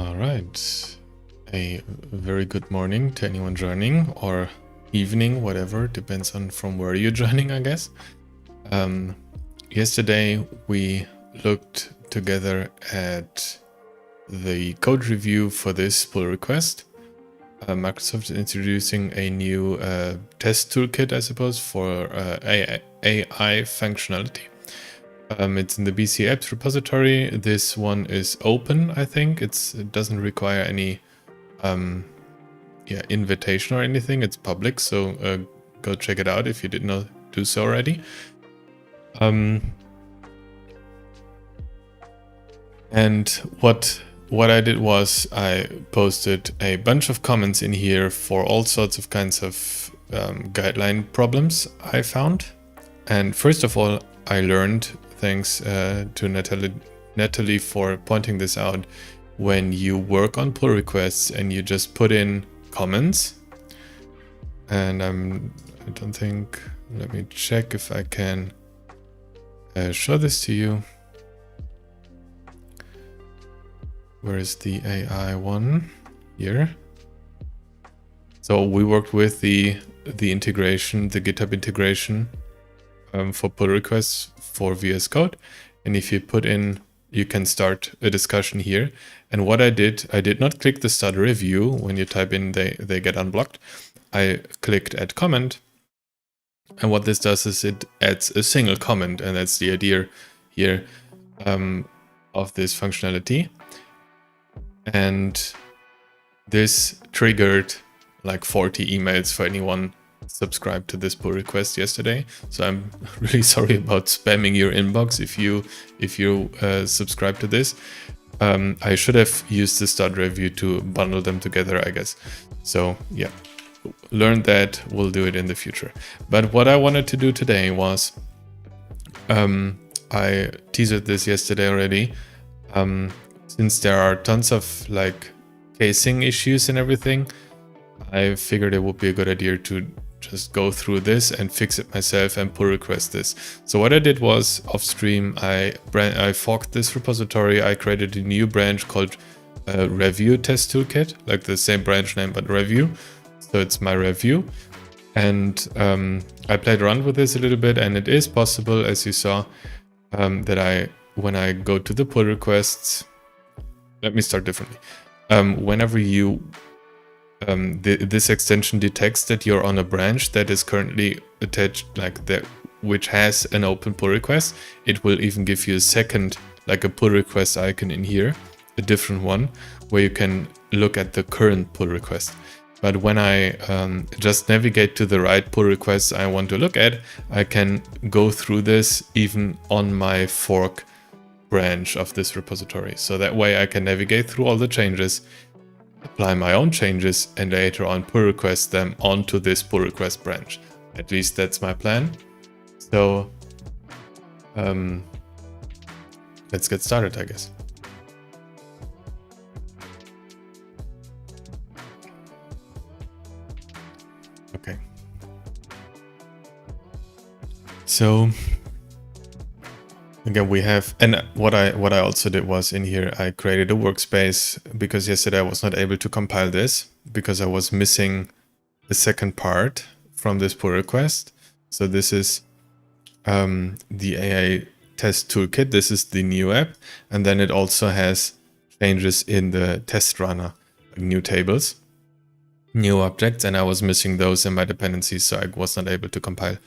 All right. A very good morning to anyone joining, or evening, whatever, depends on from where you're joining, I guess. Yesterday we looked together at the code review for this pull request. Microsoft is introducing a new test toolkit, I suppose, for AI functionality. It's in the BCApps repository. This one is open, I think. It doesn't require any invitation or anything. It's public, so go check it out if you did not do so already. And what I did was I posted a bunch of comments in here for all sorts of kinds of guideline problems I found. And first of all, I learned, thanks to Natalie for pointing this out, when you work on pull requests and you just put in comments, and I don't think, let me check if I can show this to you. Where is the AI one? Here. So we worked with the integration, the GitHub integration for pull requests for VS Code. And if you put in, you can start a discussion here. And what I did not click the start review. When you type in, they get unblocked. I clicked add comment. And what this does is it adds a single comment. And that's the idea here of this functionality. And this triggered like 40 emails for anyone subscribed to this pull request yesterday. So I'm really sorry about spamming your inbox if you subscribe to this. I should have used the start review to bundle them together, I guess. So yeah, learn that. We'll do it in the future. But what I wanted to do today was, I teased this yesterday already. Since there are tons of like casing issues and everything, I figured it would be a good idea to just go through this and fix it myself and pull request this. So what I did was, off stream, I forked this repository. I created a new branch called Review Test Toolkit, like the same branch name but review. So it's my review, and I played around with this a little bit, and it is possible, as you saw, that when I go to the pull requests. Let me start differently. Whenever you this extension detects that you're on a branch that is currently attached, like that, which has an open pull request, it will even give you a second, like a pull request icon in here, a different one, where you can look at the current pull request. But when I just navigate to the right pull request I want to look at, I can go through this even on my fork branch of this repository. So that way I can navigate through all the changes, apply my own changes, and later on pull request them onto this pull request branch. At least that's my plan. So let's get started, I guess. Okay. So again, we have, and what I also did was in here, I created a workspace because yesterday I was not able to compile this because I was missing the second part from this pull request. So this is the AI Test Toolkit. This is the new app, and then it also has changes in the test runner, new tables, new objects, and I was missing those in my dependencies, so I was not able to compile.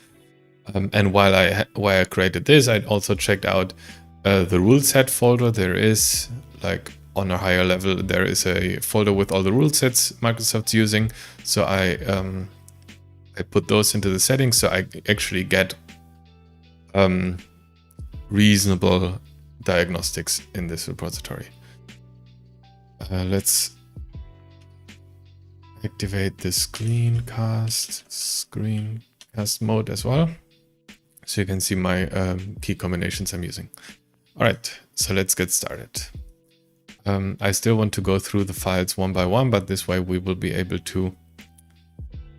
And while I created this, I also checked out the ruleset folder. There is, like, on a higher level, there is a folder with all the rulesets Microsoft's using. So I put those into the settings, so I actually get reasonable diagnostics in this repository. Let's activate the screencast mode as well, so you can see my key combinations I'm using. All right, so let's get started. I still want to go through the files one by one, but this way we will be able to,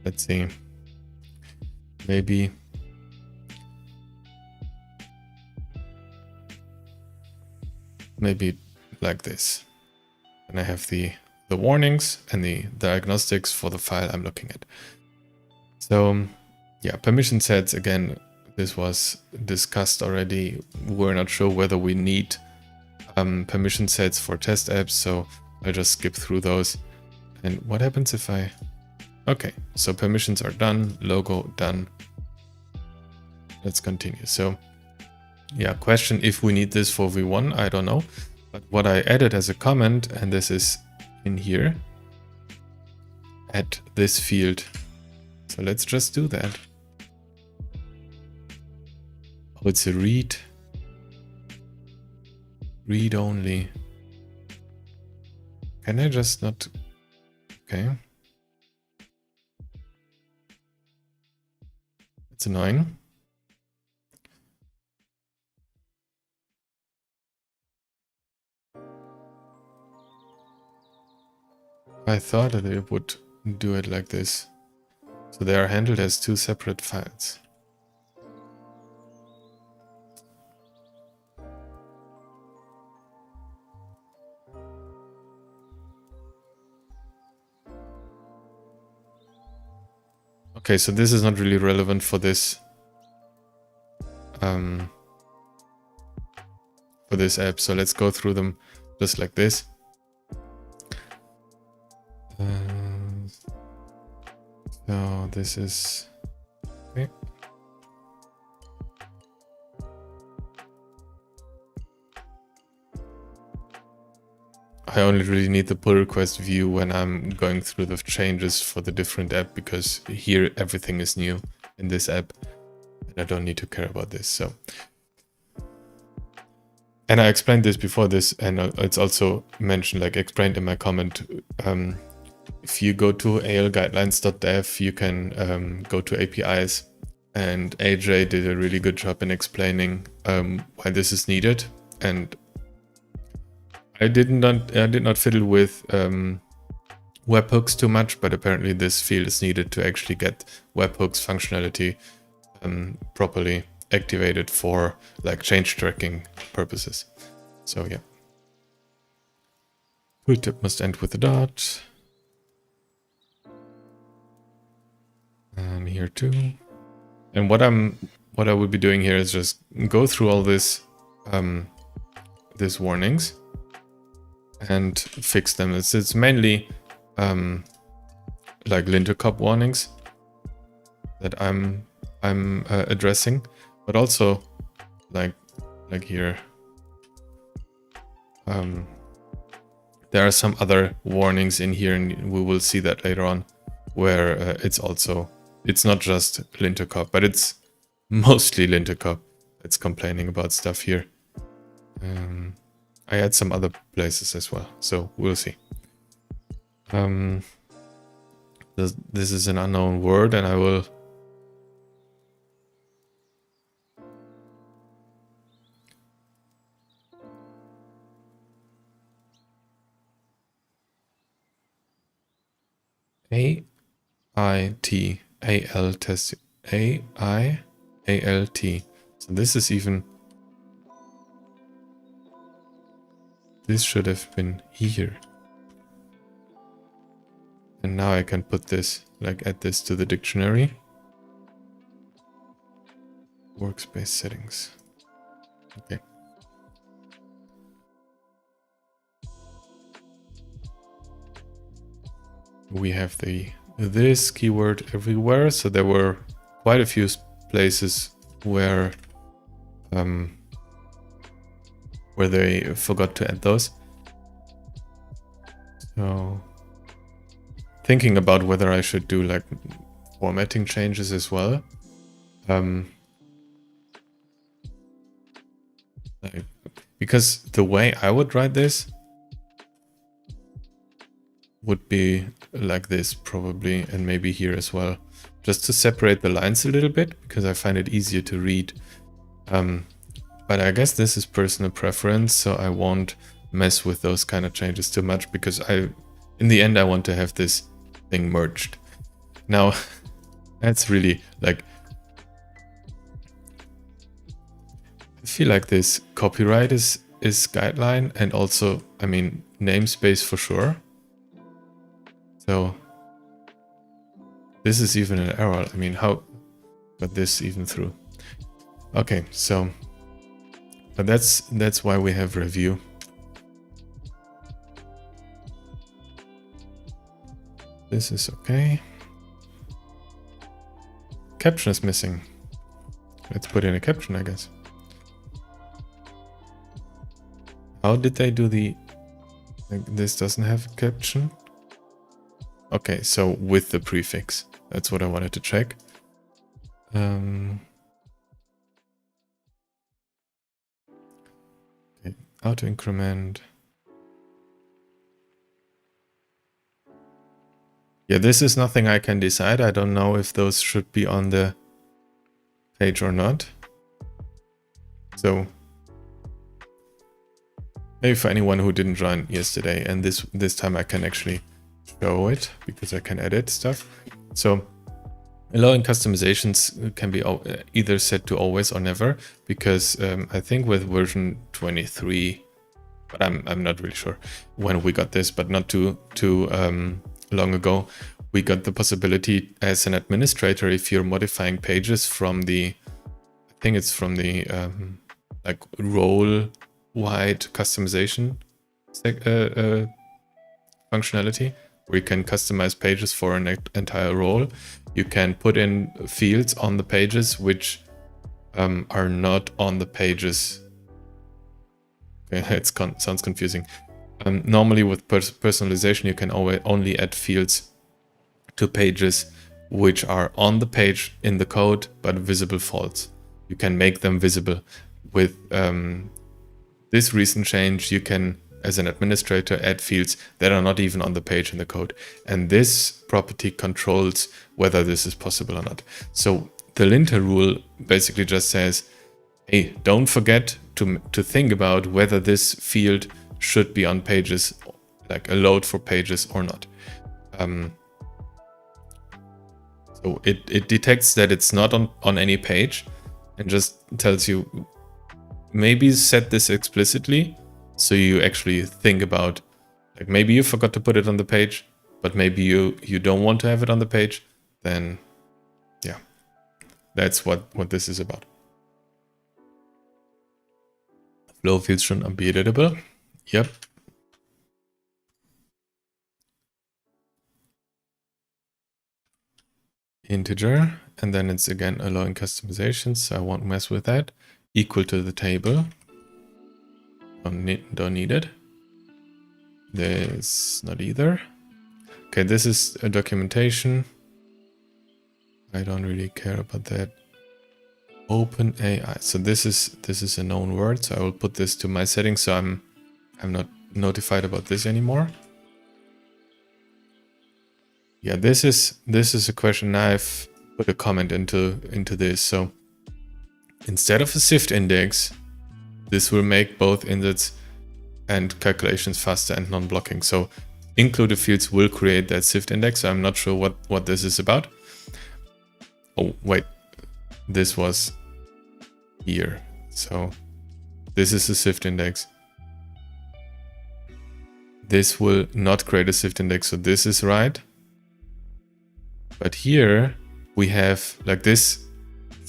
let's see, maybe like this. and I have the warnings and the diagnostics for the file I'm looking at. So yeah, permission sets, again, this was discussed already. We're not sure whether we need permission sets for test apps, so I'll just skip through those. And what happens if I... Okay, so permissions are done, logo done. Let's continue. So yeah, question if we need this for V1, I don't know. But what I added as a comment, and this is in here, add this field. So let's just do that. Oh, it's a read only. Can I just not... Okay. It's annoying. I thought that it would do it like this. So they are handled as two separate files. Okay, so this is not really relevant for this app. So let's go through them just like this. So this is okay. I only really need the pull request view when I'm going through the changes for the different app, because here everything is new in this app and I don't need to care about this. So, and I explained this before this, and it's also mentioned, like explained in my comment. If you go to alguidelines.dev, you can go to APIs, and AJ did a really good job in explaining why this is needed. And I did not fiddle with webhooks too much, but apparently this field is needed to actually get webhooks functionality properly activated for like change tracking purposes. So yeah. ToolTip must end with a dot. And here too. And what I would be doing here is just go through all this these warnings and fix them. It's mainly like LinterCop warnings that I'm addressing, but also like here there are some other warnings in here, and we will see that later on, where it's not just LinterCop, but it's mostly LinterCop that's complaining about stuff here. I had some other places as well, so we'll see. This is an unknown word, and I will AITALT. So this is even... This should have been here. And now I can put this, like add this to the dictionary. Workspace settings. Okay. We have this keyword everywhere, so there were quite a few places where they forgot to add those. So thinking about whether I should do like formatting changes as well. Because the way I would write this would be like this probably, and maybe here as well, just to separate the lines a little bit, because I find it easier to read. But I guess this is personal preference, so I won't mess with those kind of changes too much, because in the end I want to have this thing merged. Now that's really like, I feel like this copyright is is guideline, and also, I mean, namespace for sure. So this is even an error. I mean, how got this even through? Okay, so but that's why we have review. This is okay. Caption is missing. Let's put in a caption, I guess. How did they do the... Like, this doesn't have a caption? Okay, so with the prefix. That's what I wanted to check. Okay, auto increment. Yeah, this is nothing I can decide. I don't know if those should be on the page or not. So maybe for anyone who didn't join yesterday, and this time I can actually show it because I can edit stuff. So allowing customizations can be either set to always or never, because I think with version 23, but I'm not really sure when we got this, but not too long ago, we got the possibility as an administrator, if you're modifying pages from the, I think it's from the like role-wide customization functionality, where you can customize pages for an entire role. You can put in fields on the pages which are not on the pages. Okay, it sounds confusing. Normally with personalization, you can only add fields to pages which are on the page in the code, but visible false. You can make them visible. With this recent change, you can, as an administrator, add fields that are not even on the page in the code. And this property controls whether this is possible or not. So the linter rule basically just says, hey, don't forget to think about whether this field should be on pages, like a load for pages or not. So it detects that it's not on any page and just tells you, maybe set this explicitly, so you actually think about, like, maybe you forgot to put it on the page, but maybe you don't want to have it on the page, then yeah, that's what this is about. FlowField should not be editable. Yep. Integer, and then it's again allowing customizations, so I won't mess with that. Equal to the table. Don't need it. This not either. Okay, this is a documentation. I don't really care about that. Open AI. So this is a known word, so I will put this to my settings, so I'm not notified about this anymore. Yeah, this is a question. I've put a comment into this. So instead of a SIFT index, this will make both index and calculations faster and non-blocking. So included fields will create that SIFT index. I'm not sure what this is about. Oh, wait, this was here. So this is a SIFT index. This will not create a SIFT index, so this is right. But here we have, like, this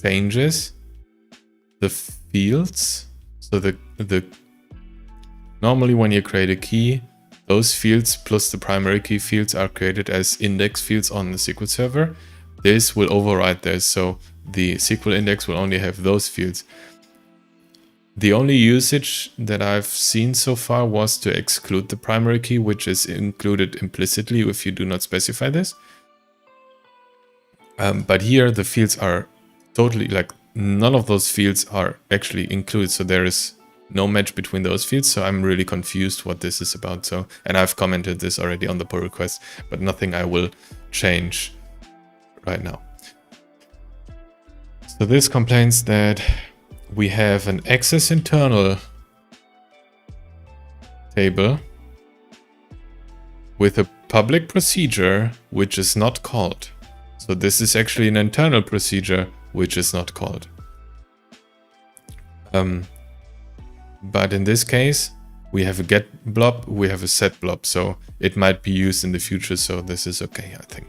changes the fields. So the normally when you create a key, those fields plus the primary key fields are created as index fields on the SQL server. This will override this, so the SQL index will only have those fields. The only usage that I've seen so far was to exclude the primary key, which is included implicitly if you do not specify this. But here the fields are totally, like, none of those fields are actually included, so there is no match between those fields. So I'm really confused what this is about. So, and I've commented this already on the pull request, but nothing I will change right now. So this complains that we have an access internal table with a public procedure which is not called. So this is actually an internal procedure which is not called. But in this case, we have a get blob, we have a set blob, so it might be used in the future, so this is okay, I think.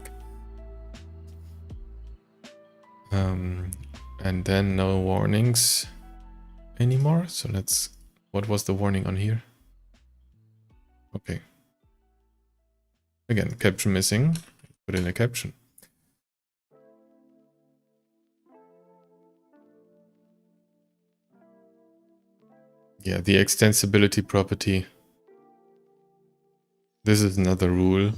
And then no warnings anymore. So let's, what was the warning on here? Okay. Again, caption missing, put in a caption. Yeah, the extensibility property. This is another rule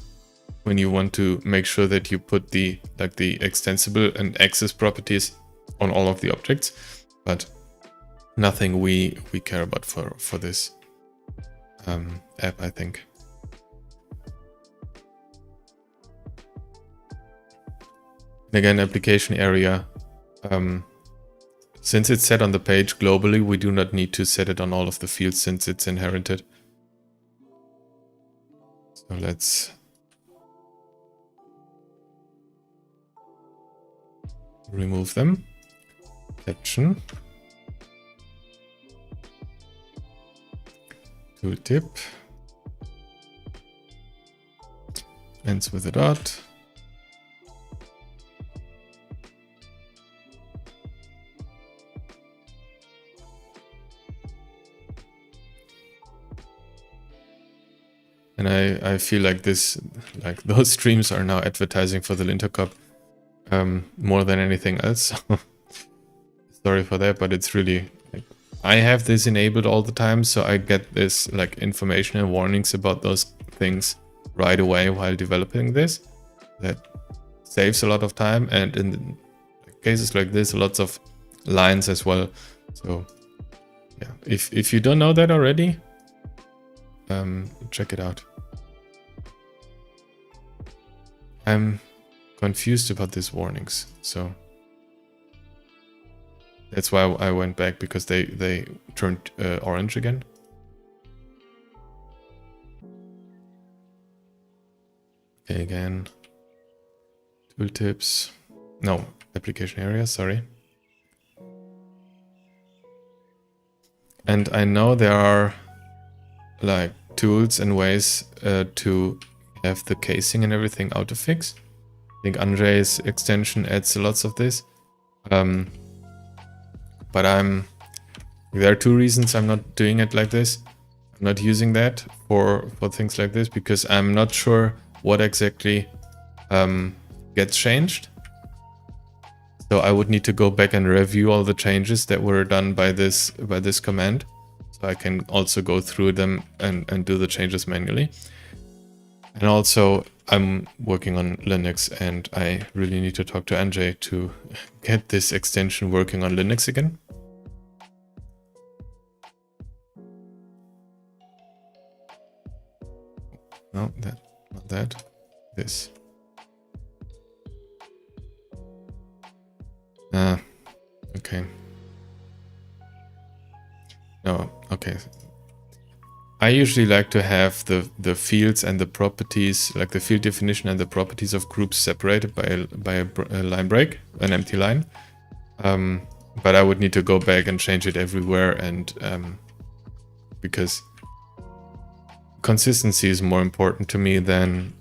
when you want to make sure that you put the extensible and access properties on all of the objects, but nothing we care about for this app, I think. And again, application area. Since it's set on the page globally, we do not need to set it on all of the fields since it's inherited. So let's remove them. Caption. ToolTip. Ends with a dot. And I feel like this, like those streams are now advertising for the LinterCop more than anything else. Sorry for that, but it's really, like, I have this enabled all the time, so I get this like information and warnings about those things right away while developing this. That saves a lot of time, and in cases like this, lots of lines as well. So yeah, if you don't know that already, check it out. I'm confused about these warnings, so that's why I went back, because they turned orange again. Okay, again, tooltips, no, application area, sorry. And I know there are like tools and ways to have the casing and everything auto-fix. I think Andre's extension adds lots of this. But there are two reasons I'm not doing it like this. I'm not using that for things like this because I'm not sure what exactly gets changed. So I would need to go back and review all the changes that were done by this command. So I can also go through them and do the changes manually. And also I'm working on Linux, and I really need to talk to Andrej to get this extension working on Linux again. No, that, not that, this. Okay. No, okay. I usually like to have the fields and the properties, like the field definition and the properties of groups separated by a line break, an empty line. But I would need to go back and change it everywhere, and because consistency is more important to me than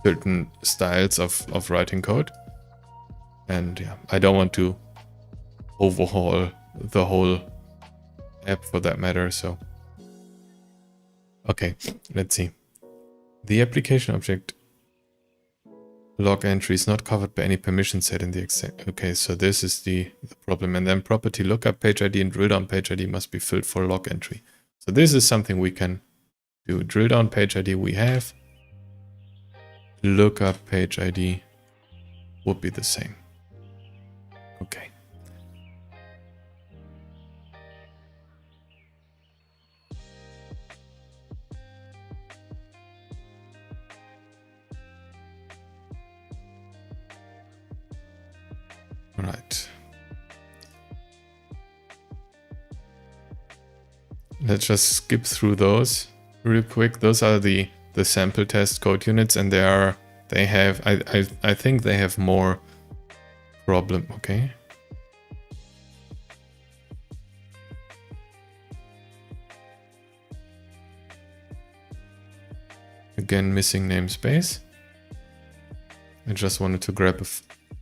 certain styles of writing code. And yeah, I don't want to overhaul the whole app for that matter, so. Okay, let's see. The application object log entry is not covered by any permission set in the extent. Okay, so this is the problem. And then property lookup page ID and drill down page ID must be filled for log entry. So this is something we can do. Drill down page ID we have. Lookup page ID would be the same. Okay. Right. Let's just skip through those real quick. Those are the sample test code units, and they have I think they have more problem. Okay. Again, missing namespace. I just wanted to grab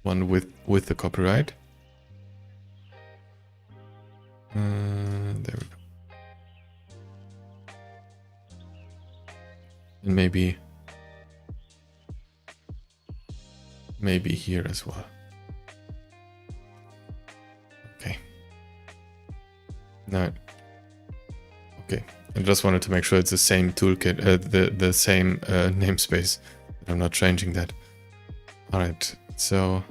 one with the copyright. There we go. And maybe here as well. Okay. Now, okay. I just wanted to make sure it's the same toolkit, the same namespace. I'm not changing that. All right. So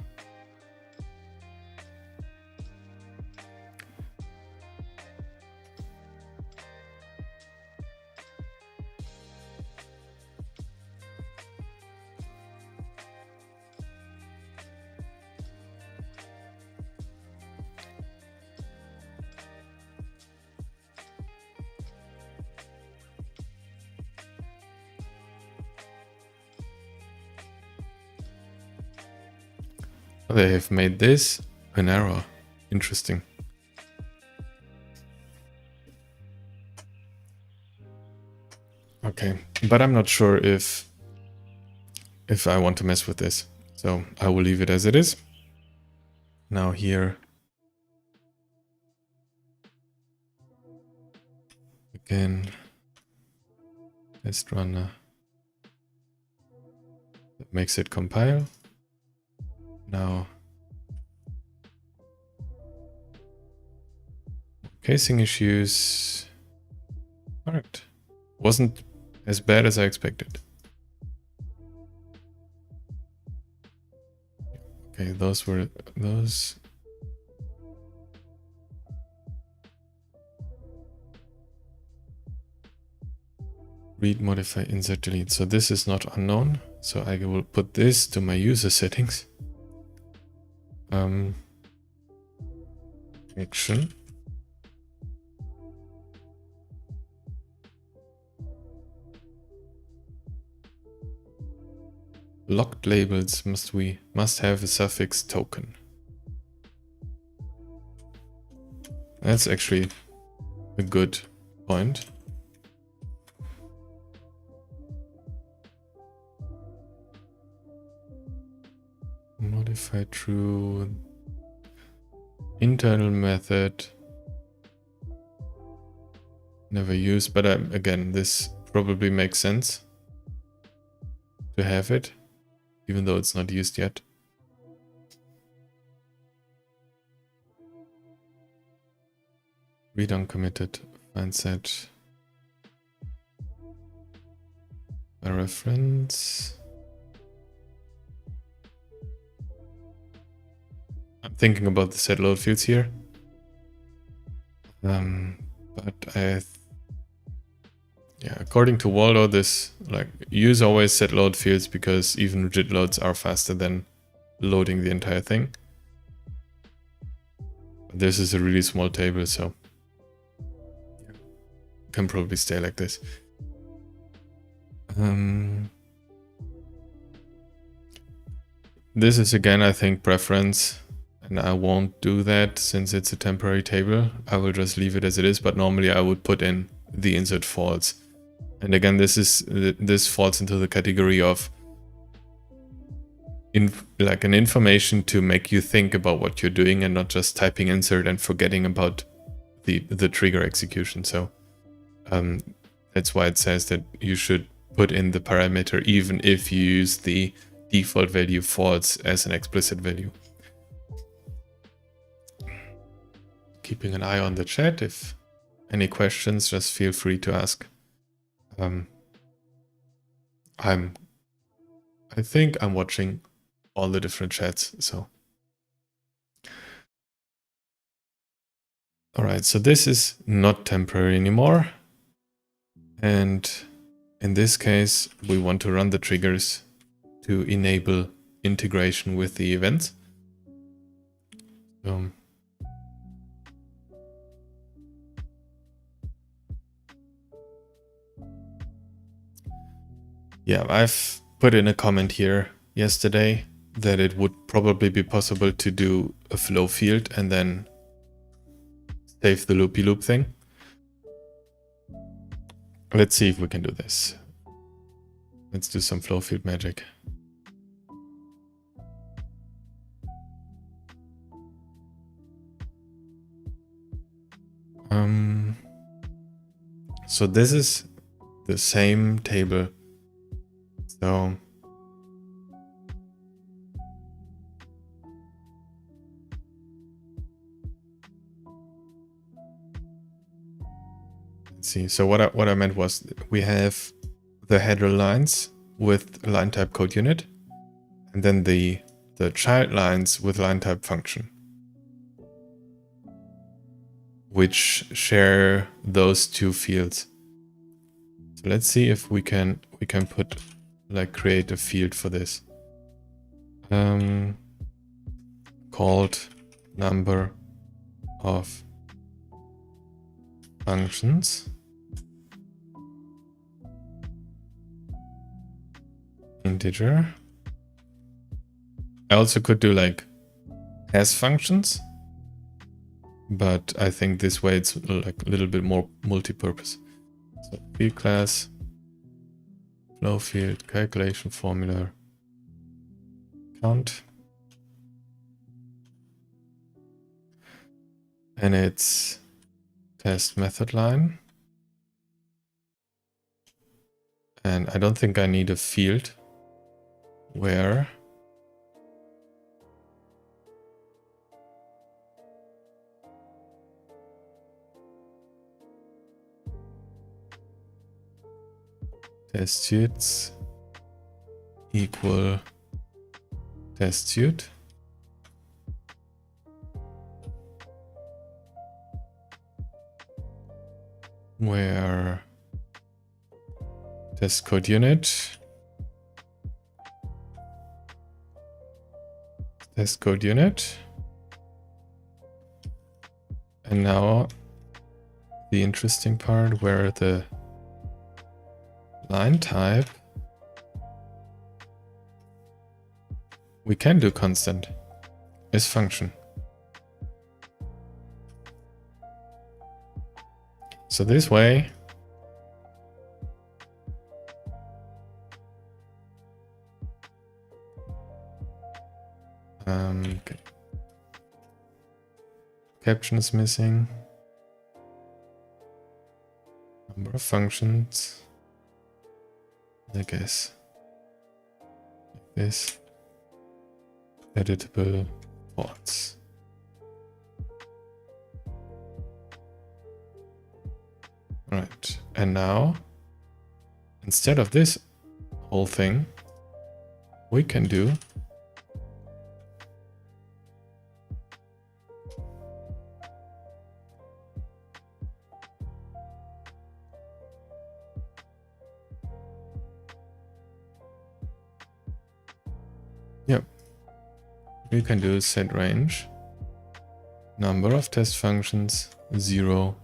they have made this an error. Interesting. Okay, but I'm not sure if I want to mess with this. So I will leave it as it is. Now here, again, test runner. That makes it compile. Now, casing issues. All right, wasn't as bad as I expected. Okay, those were those. Read, modify, insert, delete. So this is not unknown. So I will put this to my user settings. Action. Locked labels must have a suffix token. That's actually a good point. Modify true. Internal method. Never used, but again, this probably makes sense to have it, even though it's not used yet. Read uncommitted, find set by reference. I'm thinking about the set load fields here. But yeah, according to Waldo, this use always set load fields because even rigid loads are faster than loading the entire thing. But this is a really small table, so yeah, can probably stay like this. This is again, I think, preference. And I won't do that since it's a temporary table. I will just leave it as it is, but normally I would put in the insert false. And again, this falls into the category of an information to make you think about what you're doing and not just typing insert and forgetting about the trigger execution. So that's why it says that you should put in the parameter even if you use the default value false as an explicit value. Keeping an eye on the chat. If any questions, just feel free to ask. I think I'm watching all the different chats, so. All right, so this is not temporary anymore. And in this case, we want to run the triggers to enable integration with the events. Yeah, I've put in a comment here yesterday that it would probably be possible to do a FlowField and then save the loopy loop thing. Let's see if we can do this. Let's do some FlowField magic. So this is the same table. So let's see. So what I meant was we have the header lines with line type code unit, and then the child lines with line type function, which share those two fields. So let's see if we can put create a field for this. Called number of functions integer. I also could do like as functions, but I think this way it's like a little bit more multi-purpose. So field class, FlowField, calculation formula, count, and it's test method line. And I don't think I need a field where test suites equal test suite. Where test code unit, test code unit, and now the interesting part where the line type we can do constant is function. So this way okay. Caption is missing. Number of functions, I guess. Like this. Editable ports. Right, and now instead of this whole thing, we can do we can do set range, number of test functions 0,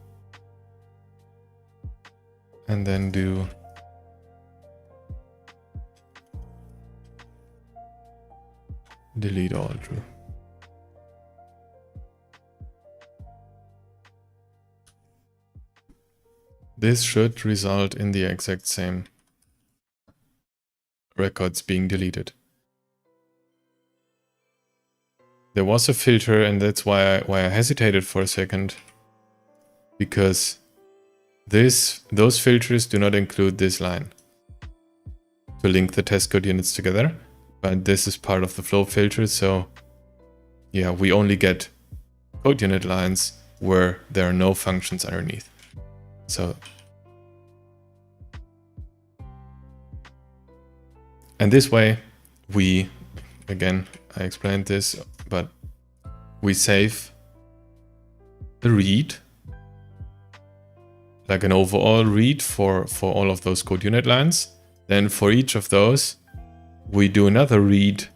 and then do delete all true. This should result in the exact same records being deleted. There was a filter, and that's why I hesitated for a second, because those filters do not include this line to link the test code units together, but this is part of the flow filter. So yeah, we only get code unit lines where there are no functions underneath. So, and this way we, again, I explained this, but we save the read, like an overall read for all of those code unit lines. Then for each of those, we do another read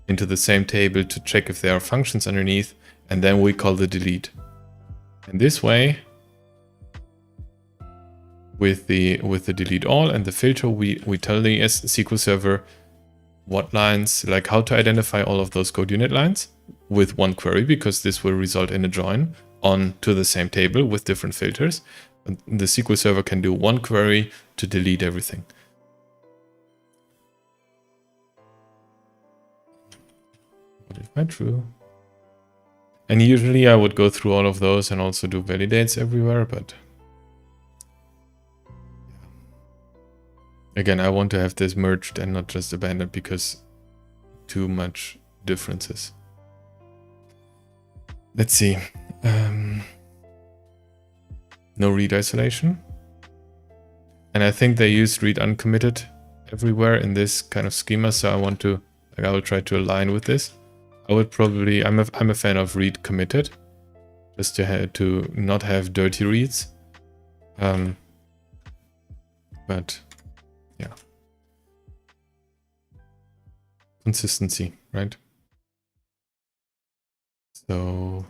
into the same table to check if there are functions underneath, and then we call the delete. And this way, with the delete all and the filter, we tell the SQL Server what lines, like how to identify all of those code unit lines with one query, because this will result in a join on to the same table with different filters. And the SQL Server can do one query to delete everything. Quite true. And usually I would go through all of those and also do validates everywhere, but again, I want to have this merged and not just abandoned because too much differences. Let's see. No read isolation. And I think they use read uncommitted everywhere in this kind of schema, so I want to, like, I will try to align with this. I would probably, I'm a fan of read committed, just to not have dirty reads. But yeah, consistency, right? So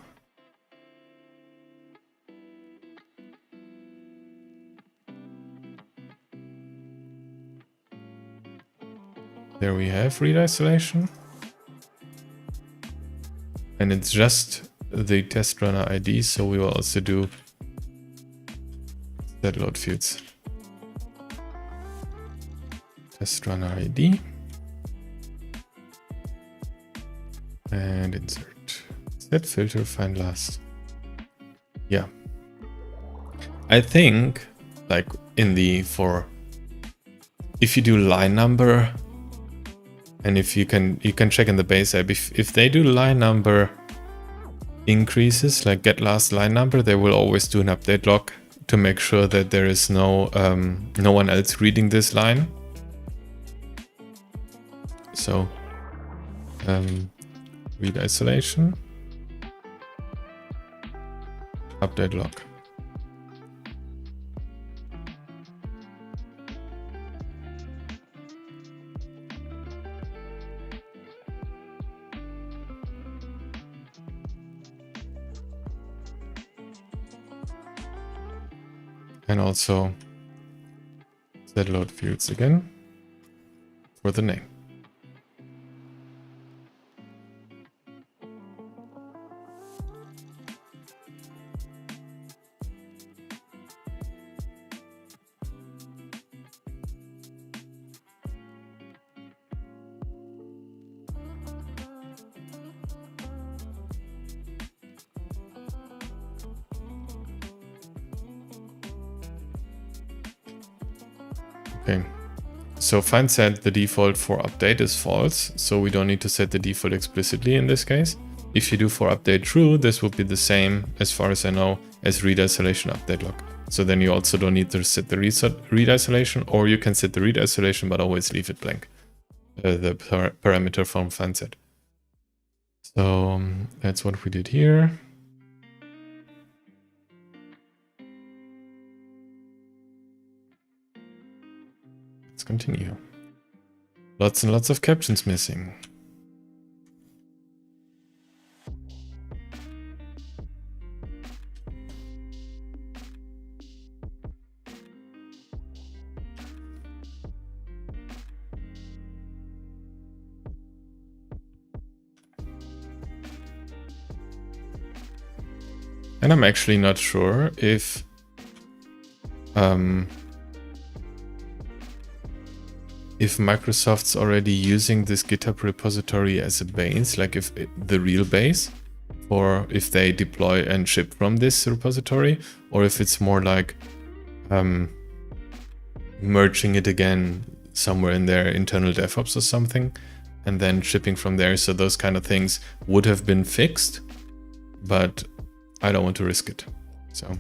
there we have read isolation. And it's just the test runner ID, so we will also do set load fields. Test runner ID. And insert. Set filter, find last. Yeah. I think, like in the, if you do line number, and if you can check in the base app, if they do line number increases, like get last line number, they will always do an update log to make sure that there is no one else reading this line. So read isolation, update log. And also set load fields again for the name. Okay, so find set the default for update is false, so we don't need to set the default explicitly in this case. If you do for update true, this will be the same, as far as I know, as read isolation update log. So then you also don't need to set the read isolation, or you can set the read isolation, but always leave it blank, the parameter from find set. So that's what we did here. Let's continue. Lots and lots of captions missing. And I'm actually not sure if Microsoft's already using this GitHub repository as a base, like if the real base, or if they deploy and ship from this repository, or if it's more like merging it again somewhere in their internal DevOps or something, and then shipping from there. So those kind of things would have been fixed, but I don't want to risk it. So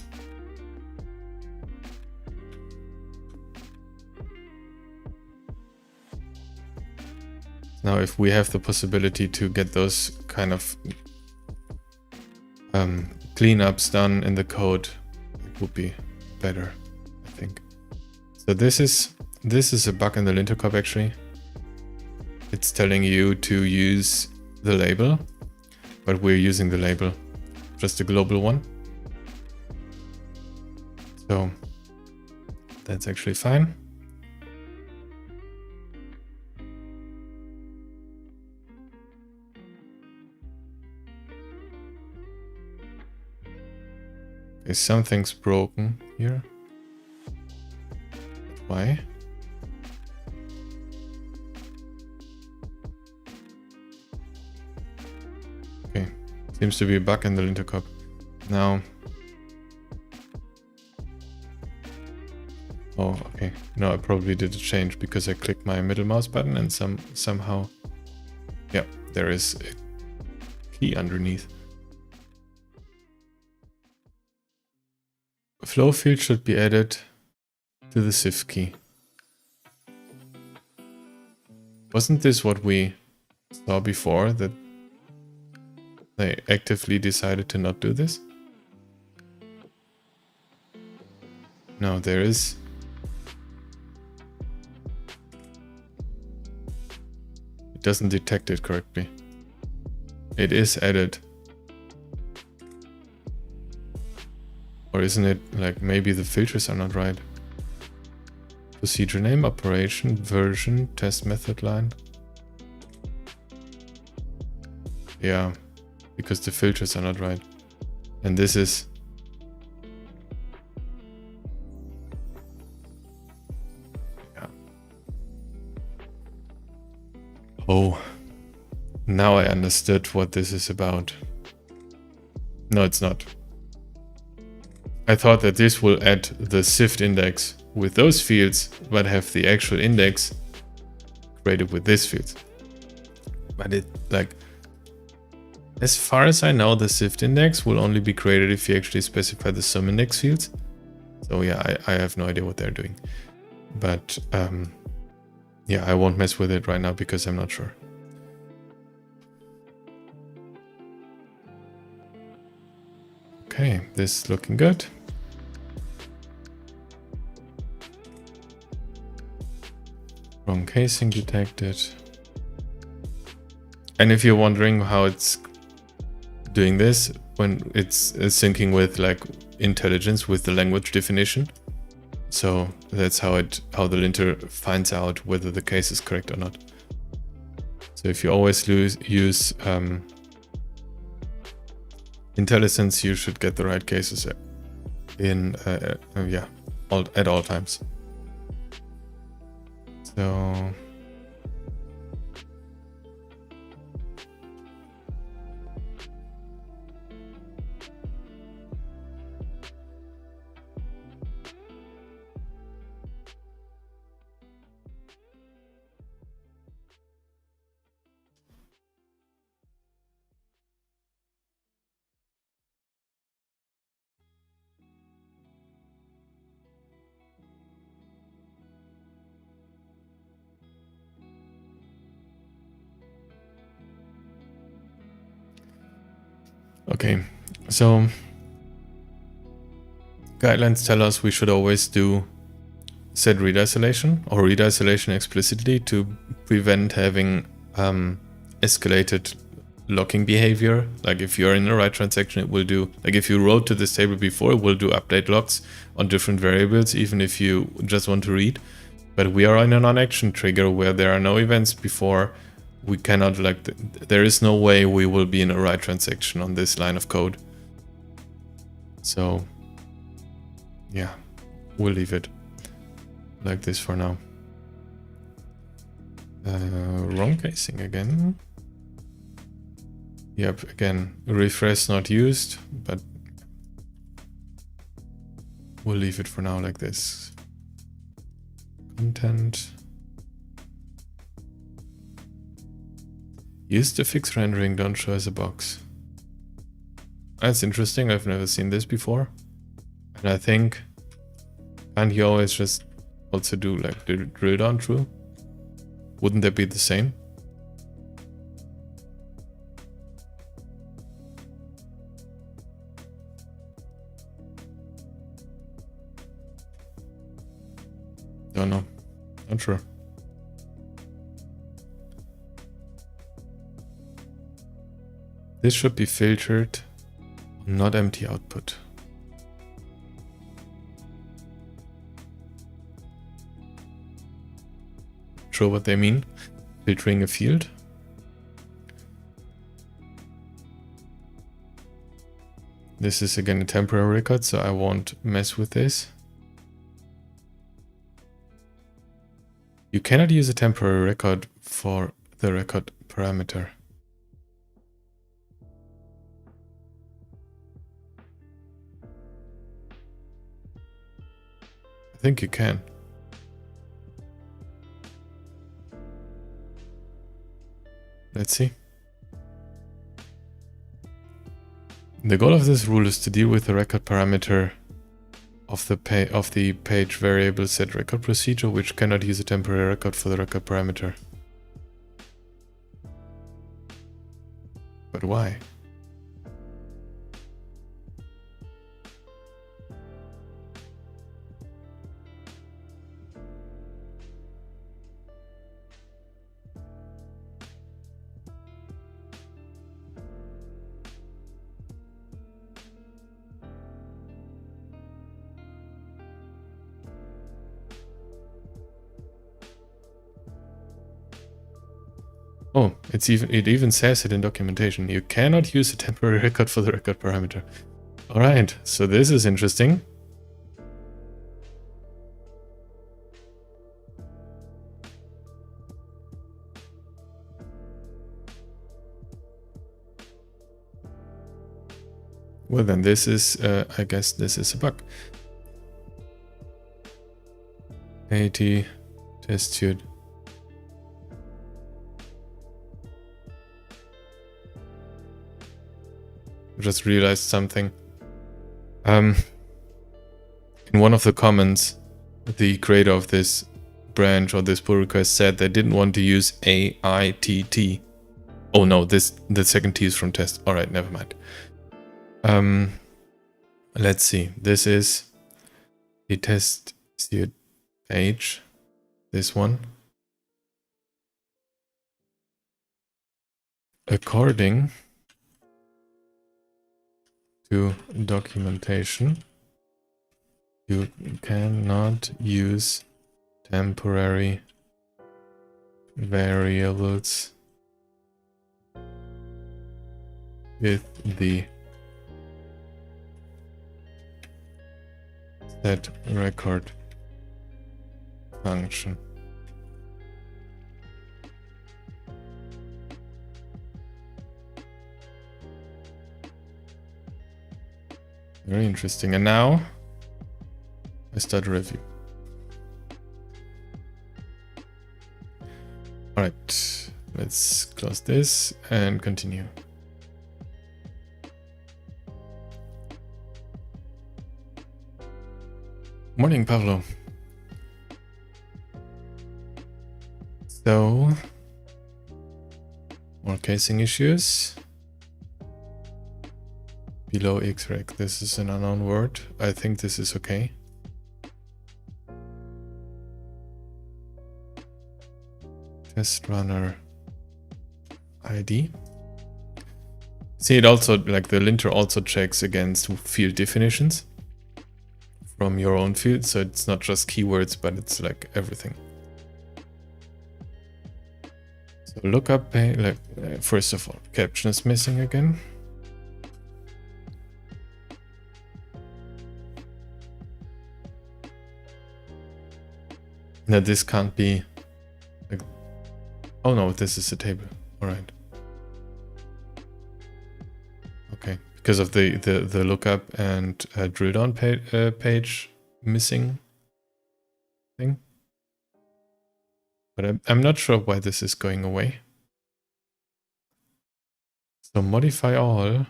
now, if we have the possibility to get those kind of cleanups done in the code, it would be better, I think. So this is a bug in the LinterCop actually. It's telling you to use the label, but we're using the label, just a global one. So that's actually fine. Okay, something's broken here. Why? Seems to be a bug in the LinterCop. Now. Oh, okay. No, I probably did a change because I clicked my middle mouse button and somehow, yeah, there is a key underneath. FlowField should be added to the SIFT key. Wasn't this what we saw before, that they actively decided to not do this? No, there is. It doesn't detect it correctly. It is added. Or isn't it like maybe the filters are not right? Procedure name, operation, version, test method line. Yeah, because the filters are not right. And this is... Yeah. Oh, now I understood what this is about. No, it's not. I thought that this will add the SIFT index with those fields, but have the actual index created with this field. But it, like, as far as I know, the SIFT index will only be created if you actually specify the sum index fields. So yeah, I have no idea what they're doing. But yeah, I won't mess with it right now because I'm not sure. Okay, this is looking good. Wrong casing detected. And if you're wondering how it's doing this, when it's syncing with like intelligence with the language definition. So that's how the linter finds out whether the case is correct or not. So if you always use IntelliSense, you should get the right cases in yeah, at all times. So okay, so guidelines tell us we should always do set read isolation or read isolation explicitly to prevent having escalated locking behavior. Like if you're in a write transaction, it will do, like if you wrote to this table before, it will do update locks on different variables, even if you just want to read. But we are in a non-action trigger where there are no events before. We cannot, like, there is no way we will be in a write transaction on this line of code. So yeah, we'll leave it like this for now. Wrong casing again. Yep, again, refresh not used, but we'll leave it for now like this. Content. Use the fix rendering, don't show as a box. That's interesting, I've never seen this before. And I think, can't you always just also do like the drill down true? Wouldn't that be the same? Don't know, not sure. This should be filtered, not empty output. Sure what they mean, filtering a field. This is again a temporary record, so I won't mess with this. You cannot use a temporary record for the record parameter. think you can. Let's see. The goal of this rule is to deal with the record parameter of the page variable set record procedure, which cannot use a temporary record for the record parameter. But why? Oh, it even says it in documentation. You cannot use a temporary record for the record parameter. All right, so this is interesting. Well, then this is, I guess this is a bug. AITestToolkit. Just realized something. In one of the comments, the creator of this branch or this pull request said they didn't want to use AITT. Oh no, the second T is from test. All right, never mind. Let's see. This is the test suite page. This one. According to documentation, you cannot use temporary variables with the set record function. Very interesting. And now I start a review. All right, let's close this and continue. Morning, Pavlo. So, more casing issues. Below xrec, this is an unknown word. I think this is okay. Test runner ID. See, it also, like the linter also checks against field definitions from your own field, so it's not just keywords, but it's like everything. So lookup, first of all, caption is missing again. Now this can't be like, oh no, this is a table. All right. Okay, because of the lookup and drill down page missing thing. But I'm not sure why this is going away. So ModifyAll.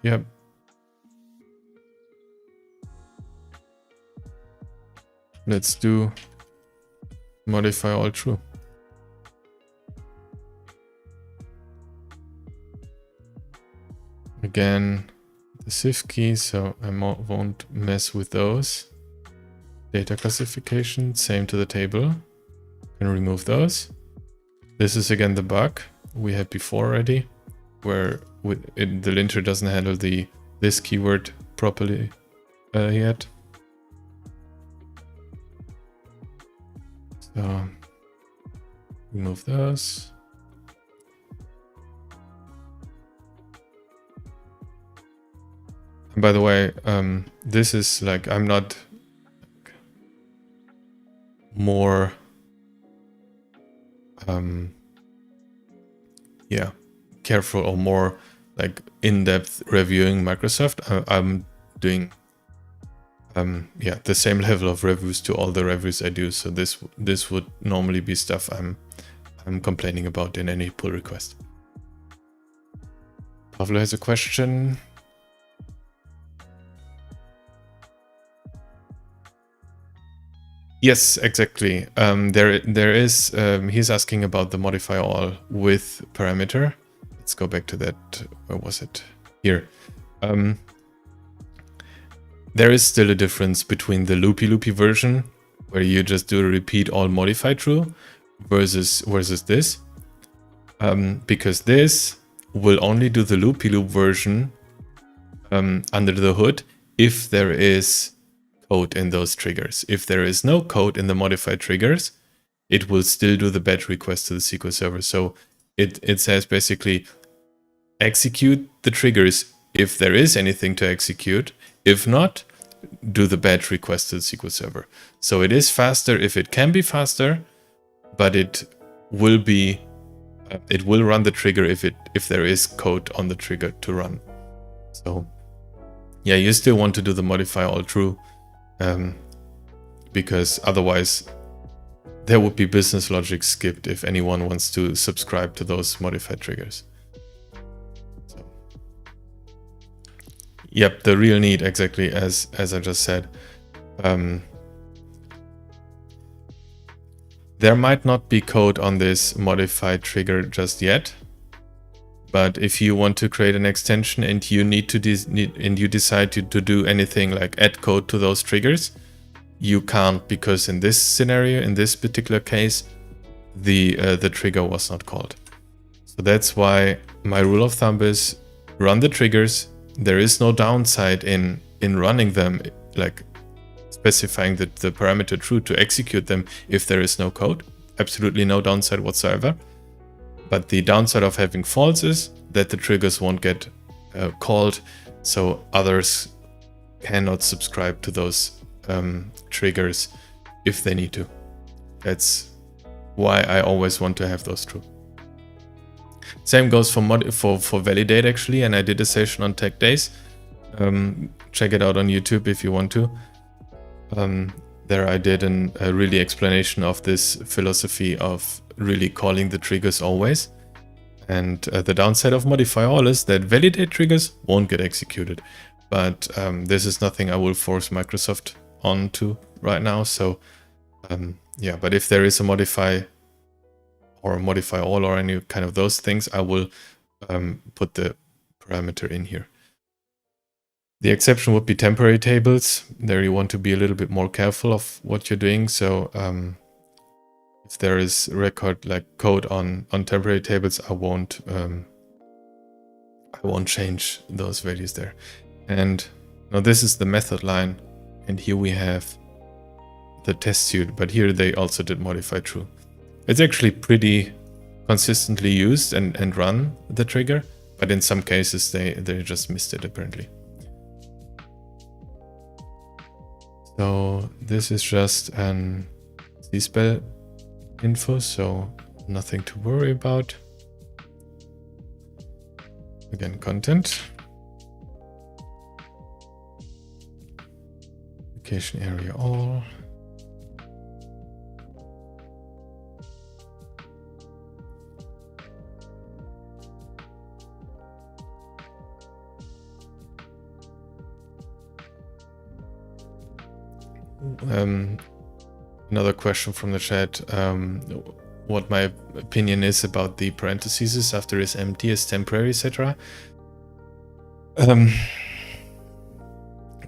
Yep. Let's do ModifyAll true. Again, the SIFT key, so I won't mess with those. Data classification, same to the table. Can remove those. This is again the bug we had before already, where the linter doesn't handle this keyword properly yet. So remove those. And by the way, this is like, I'm not more careful or more like in-depth reviewing Microsoft, I'm doing the same level of reviews to all the reviews I do. So this would normally be stuff I'm complaining about in any pull request. Pavlo has a question. Yes, exactly. There is. He's asking about the ModifyAll with parameter. Let's go back to that. Where was it? Here. There is still a difference between the loopy version, where you just do a repeat all modify true, versus this, because this will only do the loop version under the hood if there is code in those triggers. If there is no code in the modified triggers, it will still do the batch request to the SQL Server. So it says basically execute the triggers if there is anything to execute. If not, do the batch request to the SQL Server. So it is faster if it can be faster, but it will run the trigger if there is code on the trigger to run. So yeah, you still want to do the modify all true, because otherwise there would be business logic skipped if anyone wants to subscribe to those modified triggers. So, yep, the real need, exactly as I just said. There might not be code on this modified trigger just yet, but if you want to create an extension and you need to you decide to do anything like add code to those triggers, you can't, because in this scenario, in this particular case, the trigger was not called. So that's why my rule of thumb is run the triggers. There is no downside in running them, like specifying the parameter true to execute them if there is no code. Absolutely no downside whatsoever. But the downside of having false is that the triggers won't get called, so others cannot subscribe to those triggers if they need to. That's why I always want to have those true. Same goes for validate actually, and I did a session on tech days. Check it out on YouTube if you want to. There I did a really explanation of this philosophy of really calling the triggers always. And the downside of ModifyAll is that validate triggers won't get executed. But this is nothing I will force Microsoft onto right now. So yeah, but if there is a modify or ModifyAll or any kind of those things, I will put the parameter in here. The exception would be temporary tables. There you want to be a little bit more careful of what you're doing. So if there is record like code on temporary tables, I won't change those values there. And now this is the method line, and here we have the test suite, but here they also did modify true. It's actually pretty consistently used and run the trigger, but in some cases they just missed it apparently. So this is just an C-spell info, so nothing to worry about. Again, content. Application area all. Another question from the chat, what my opinion is about the parentheses after is empty as temporary, etc.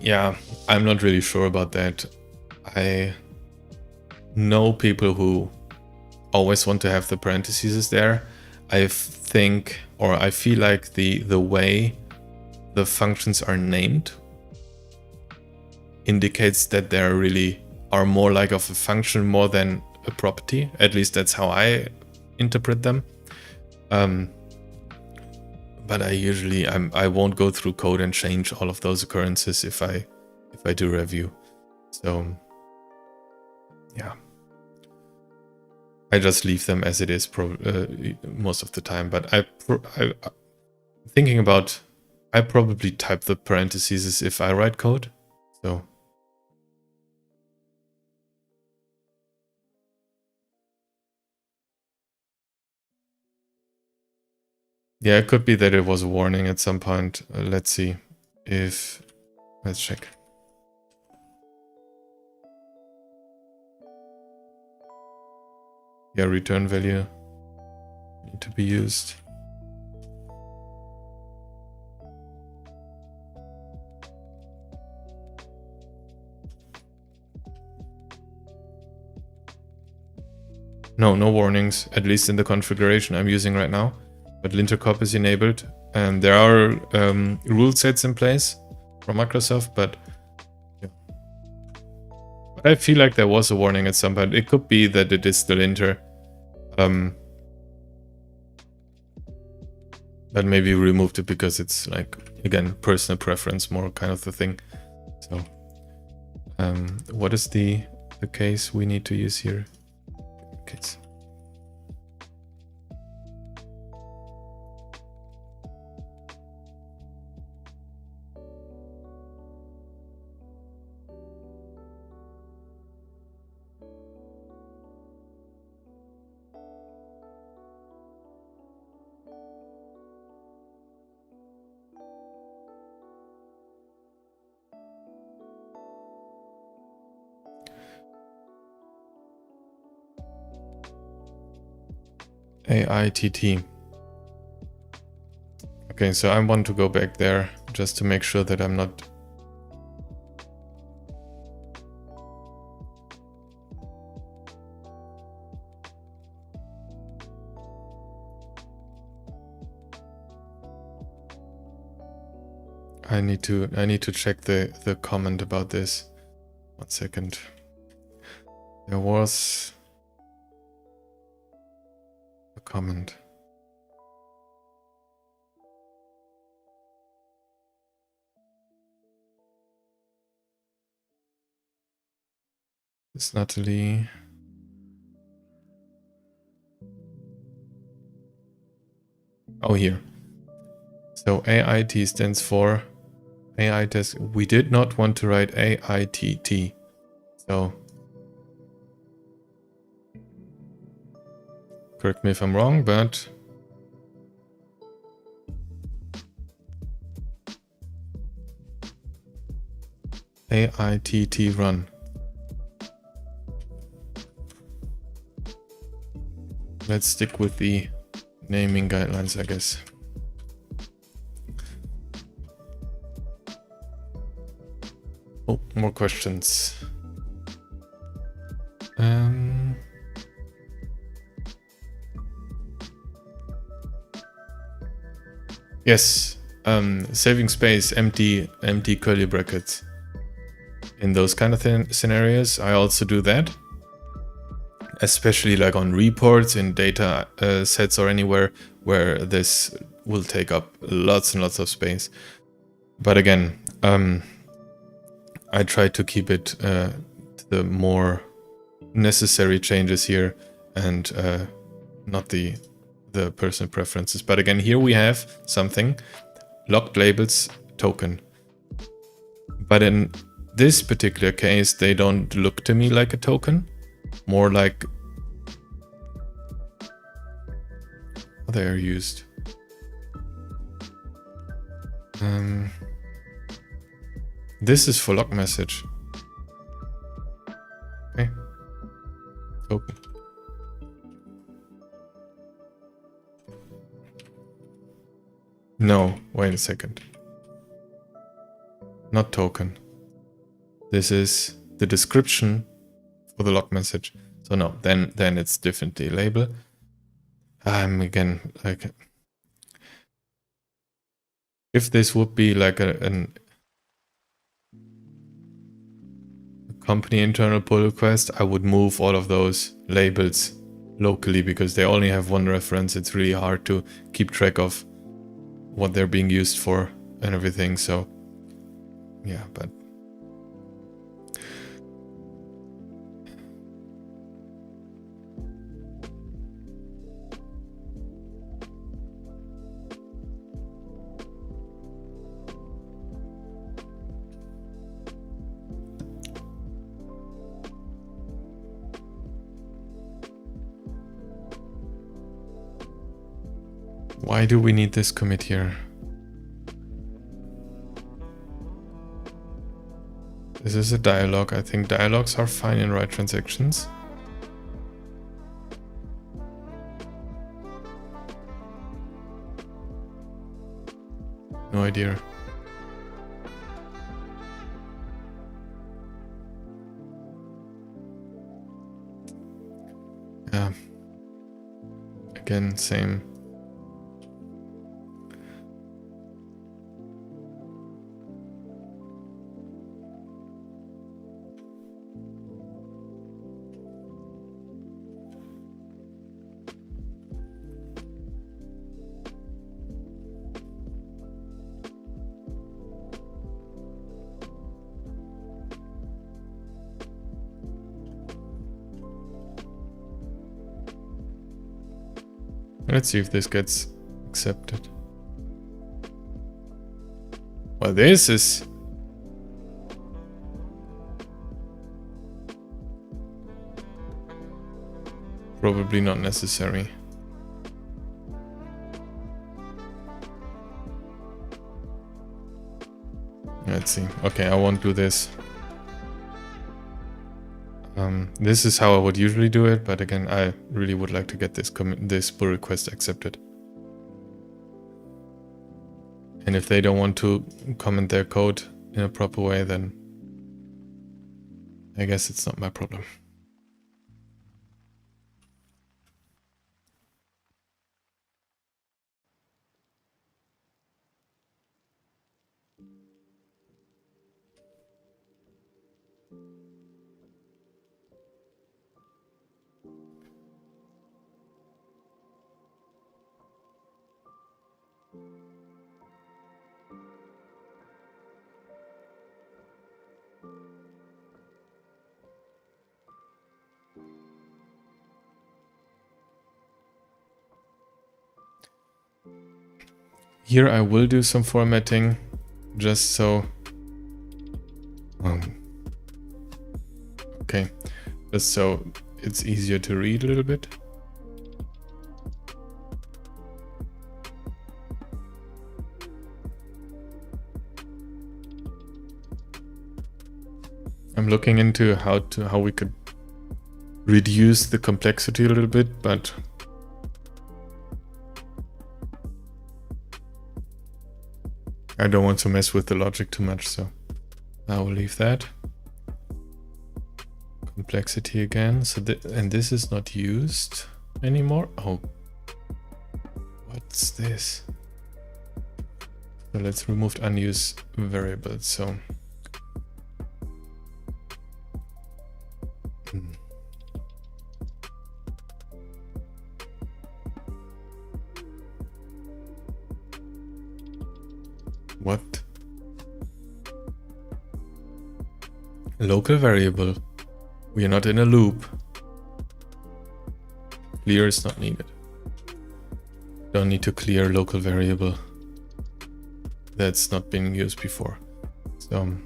Yeah, I'm not really sure about that. I know people who always want to have the parentheses there. I think, or I feel like the way the functions are named indicates that they really are more like of a function more than a property. At least that's how I interpret them. But I won't go through code and change all of those occurrences if I do review. So yeah. I just leave them as it is most of the time. But thinking about, I probably type the parentheses as if I write code. So yeah, it could be that it was a warning at some point. Let's see if, let's check. Yeah, return value need to be used. No warnings, at least in the configuration I'm using right now. But LinterCop is enabled, and there are rule sets in place from Microsoft, but yeah. But I feel like there was a warning at some point. It could be that it is the linter. But maybe we removed it because it's like, again, personal preference, more kind of the thing. So what is the case we need to use here? Case. AITT. Okay, so I want to go back there just to make sure that I'm not... I need to check the comment about this. 1 second. There was a comment. It's Natalie. Oh, here. So AIT stands for AI Test. We did not want to write AITT. So correct me if I'm wrong, but AITT run. Let's stick with the naming guidelines, I guess. Oh, more questions. Yes, saving space, empty curly brackets. In those kind of scenarios, I also do that. Especially like on reports, in data sets or anywhere where this will take up lots and lots of space. But again, I try to keep it to the more necessary changes here and not the personal preferences. But again, here we have something, locked labels token. But in this particular case, they don't look to me like a token, more like how they are used. This is for lock message. Okay. Token. No, wait a second. Not token. This is the description for the log message. So no, then it's differently label. Again, like if this would be like a company internal pull request, I would move all of those labels locally because they only have one reference. It's really hard to keep track of what they're being used for and everything. So yeah, but Why do we need this commit here? This is a dialog. I think dialogs are fine in write transactions. No idea. Yeah. Again, same. Let's see if this gets accepted. Well, this is... probably not necessary. Let's see. Okay, I won't do this. This is how I would usually do it, but again, I really would like to get this pull request accepted. And if they don't want to comment their code in a proper way, then I guess it's not my problem. Here I will do some formatting, just so... okay, just so it's easier to read a little bit. I'm looking into how we could reduce the complexity a little bit, but I don't want to mess with the logic too much, so I will leave that. Complexity again. So and this is not used anymore. Oh, what's this? So let's remove unused variables. So what? Local variable. We are not in a loop. Clear is not needed. Don't need to clear local variable. That's not been used before. So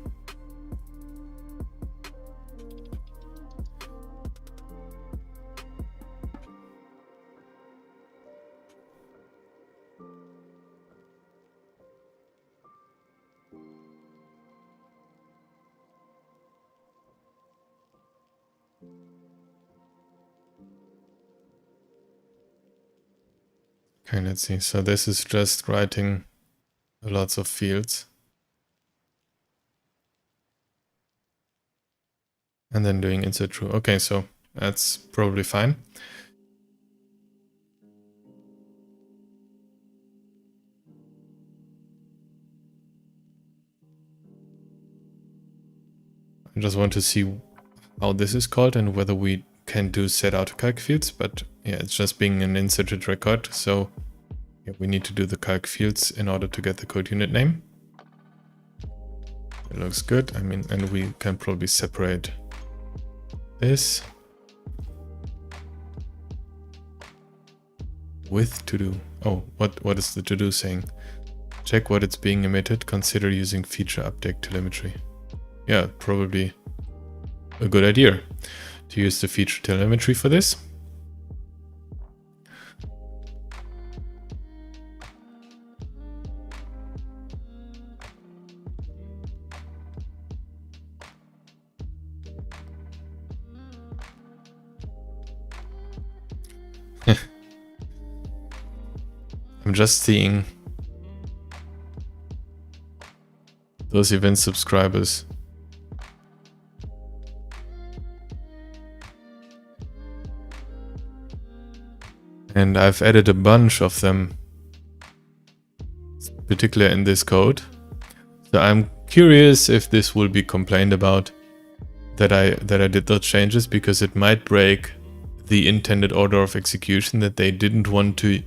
okay, let's see. So this is just writing lots of fields. And then doing insert true. Okay, so that's probably fine. I just want to see how this is called and whether we can do set AutoCalc fields, but yeah, it's just being an inserted record. So yeah, we need to do the calc fields in order to get the code unit name. It looks good. I mean, and we can probably separate this with to do. Oh, what is the to do saying? Check what it's being emitted. Consider using feature update telemetry. Yeah, probably a good idea to use the feature telemetry for this. I'm just seeing those event subscribers. And I've added a bunch of them, particularly in this code. So I'm curious if this will be complained about that I did those changes, because it might break the intended order of execution, that they didn't want to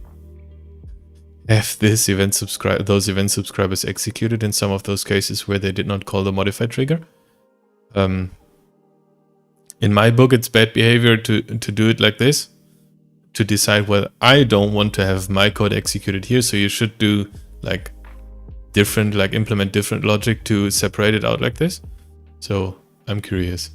have those event subscribers executed in some of those cases where they did not call the modify trigger. In my book, it's bad behavior to do it like this, to decide whether I don't want to have my code executed here. So you should do like different, like implement different logic to separate it out like this. So I'm curious.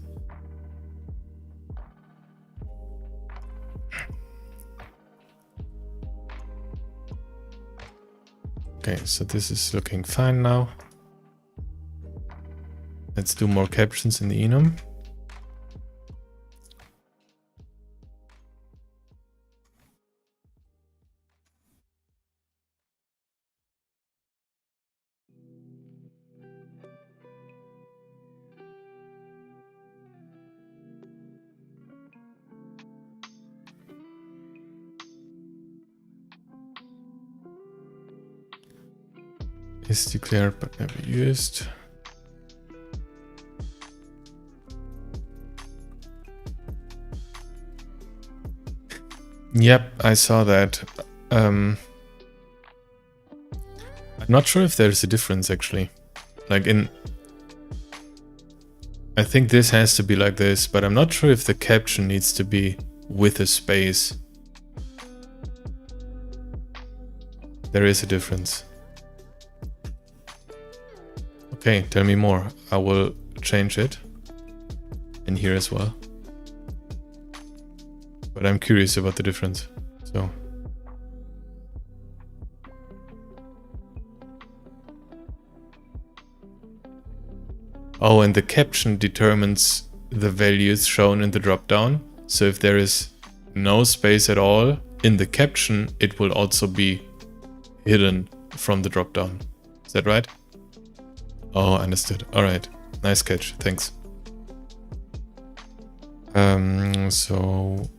Okay, so this is looking fine now. Let's do more captions in the enum. Is declared but never used. Yep, I saw that. I'm not sure if there's a difference actually. Like I think this has to be like this, but I'm not sure if the caption needs to be with a space. There is a difference. Okay, tell me more. I will change it in here as well. But I'm curious about the difference. So oh, and the caption determines the values shown in the dropdown. So if there is no space at all in the caption, it will also be hidden from the dropdown. Is that right? Oh, understood. All right. Nice catch. Thanks. So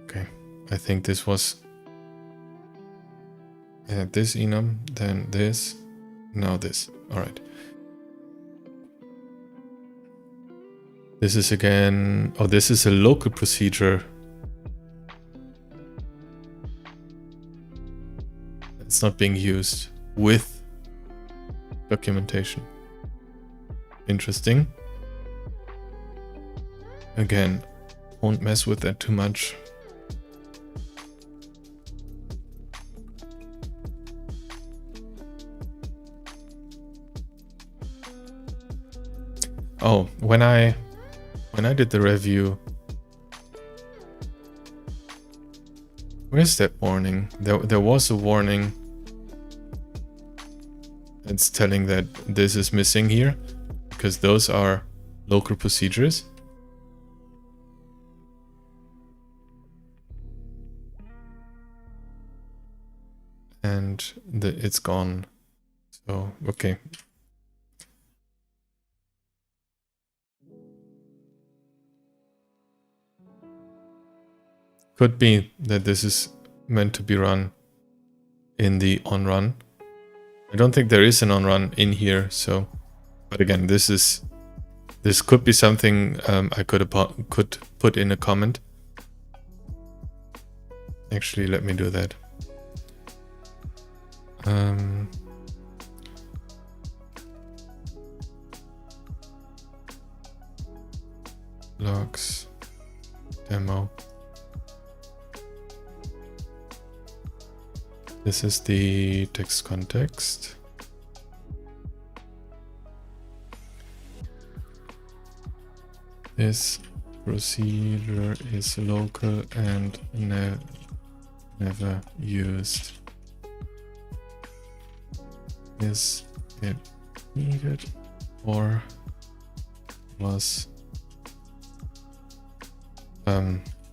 okay, I think this was this enum, then this, now this. All right. This is again. Oh, this is a local procedure. It's not being used with documentation. Interesting. Again, won't mess with that too much. Oh, when I did the review, where's that warning? There was a warning. It's telling that this is missing here, because those are local procedures. And it's gone. So, okay. Could be that this is meant to be run in the on-run. I don't think there is an on-run in here, so, but again, this could be something I could put in a comment. Actually, let me do that. Logs demo. This is the text context. This procedure is local and never used. Is it needed or was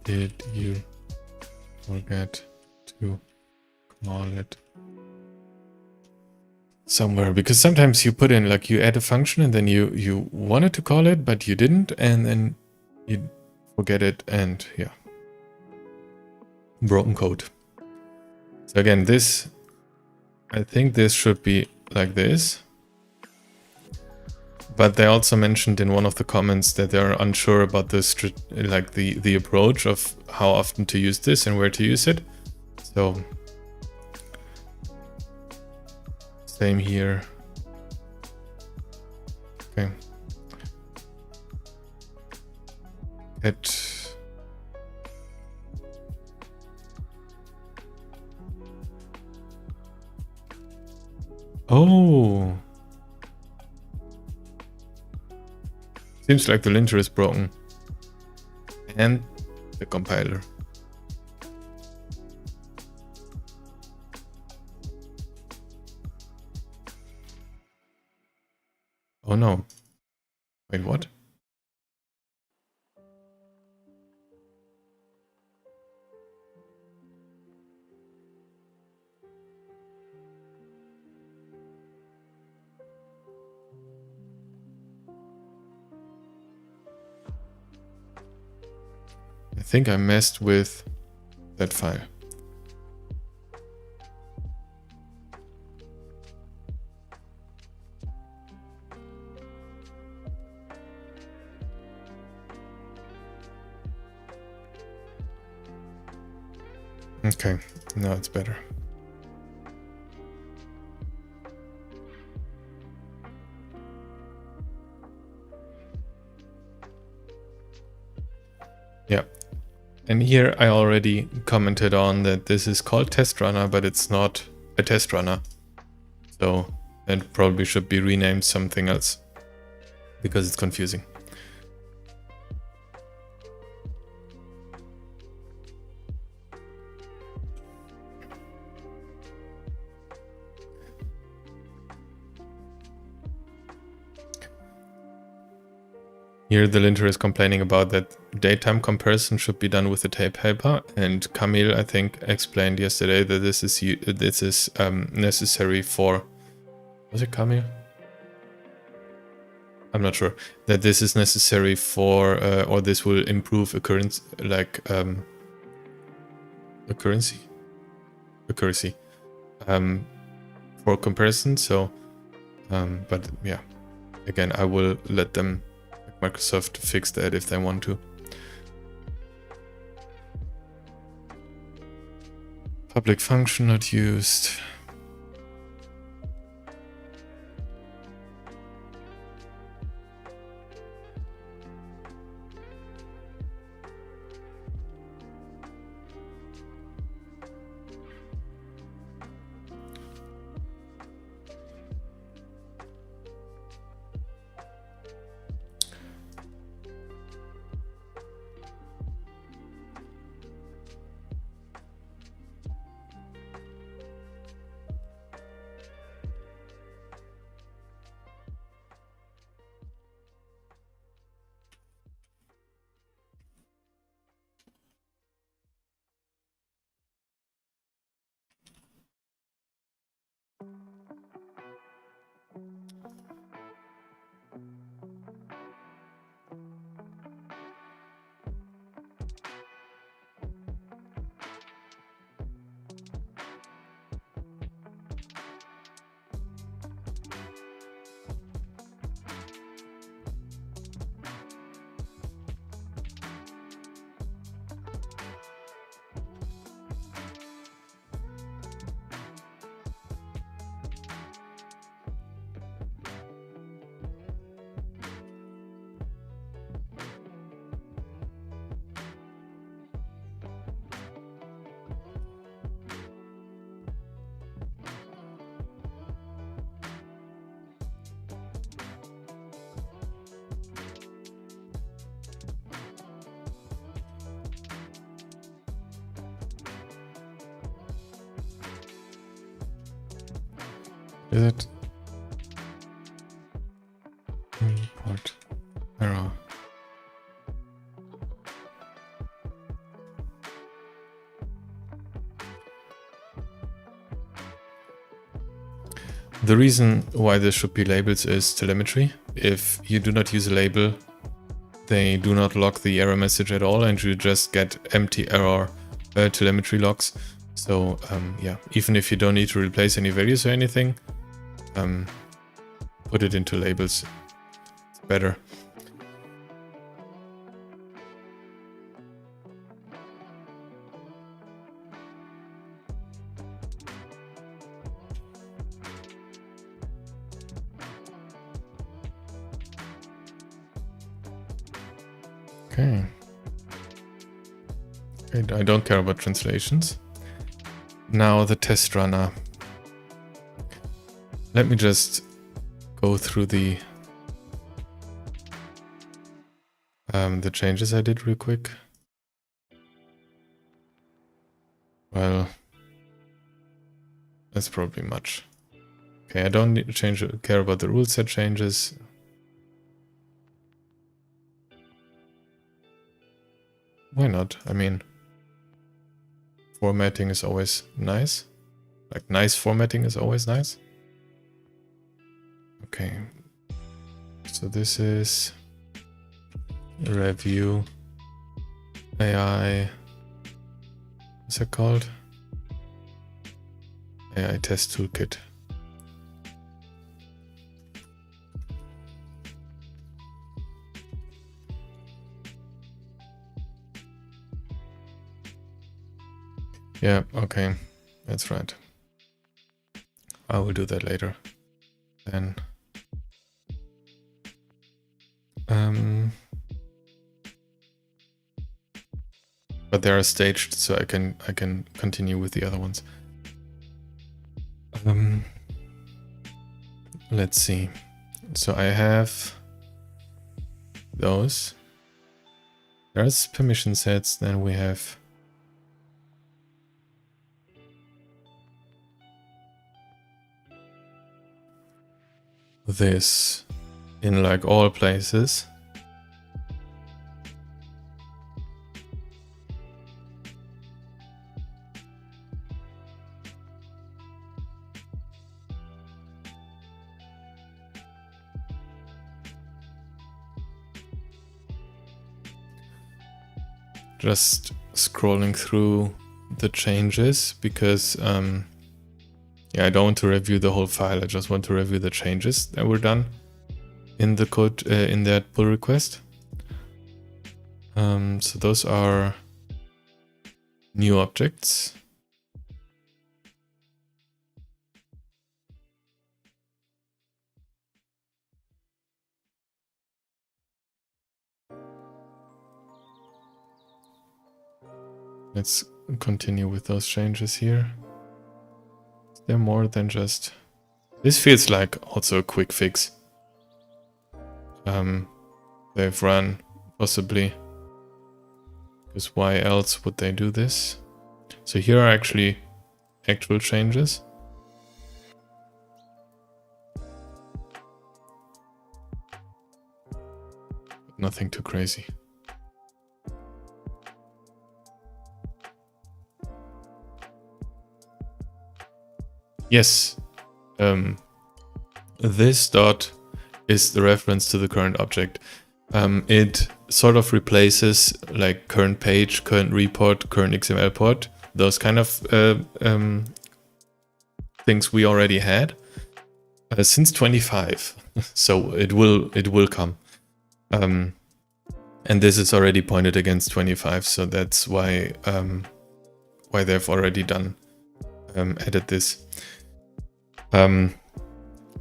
Did you forget to call it somewhere? Because sometimes you put in, like, you add a function and then you wanted to call it, but you didn't, and then you forget it, and yeah. Broken code. So again, this, I think this should be like this. But they also mentioned in one of the comments that they're unsure about this, like the approach of how often to use this and where to use it. So same here. Okay. Oh. Seems like the linter is broken. And the compiler. Oh no. Wait, what? I think I messed with that file. Okay, now it's better. Yeah. And here I already commented on that this is called test runner, but it's not a test runner. So it probably should be renamed something else because it's confusing. Here the linter is complaining about that datetime comparison should be done with the tape helper, and Camille, I think, explained yesterday that this is necessary for. Was it Camille? I'm not sure. That this is necessary for, or this will improve accuracy, for comparison. So, but yeah, again, I will let them. Microsoft fix that if they want to. Public function not used. Is it? Import error. The reason why this should be labels is telemetry. If you do not use a label, they do not log the error message at all, and you just get empty error telemetry logs. So yeah, even if you don't need to replace any values or anything, put it into labels. It's better. Okay. I don't care about translations. Now the test runner. Let me just go through the changes I did real quick. Well, that's probably much. Okay, I don't need to care about the rule set changes. Why not? I mean, formatting is always nice. Like, nice formatting is always nice. Okay. So this is review AI. What's it called? AI Test Toolkit. Yeah, okay, that's right. I will do that later. Then, but they are staged, so I can continue with the other ones. Let's see. So I have those. There's permission sets. Then we have this in like all places. Just scrolling through the changes because yeah, I don't want to review the whole file. I just want to review the changes that were done in the code in that pull request. So those are new objects. Let's continue with those changes here. They're more than just... This feels like also a quick fix. They've run, possibly. Because why else would they do this? So here are actually actual changes. But nothing too crazy. Yes, this dot is the reference to the current object. It sort of replaces like current page, current report, current XML port, those kind of things we already had since 25. So it will come, and this is already pointed against 25. So that's why they've already done added this.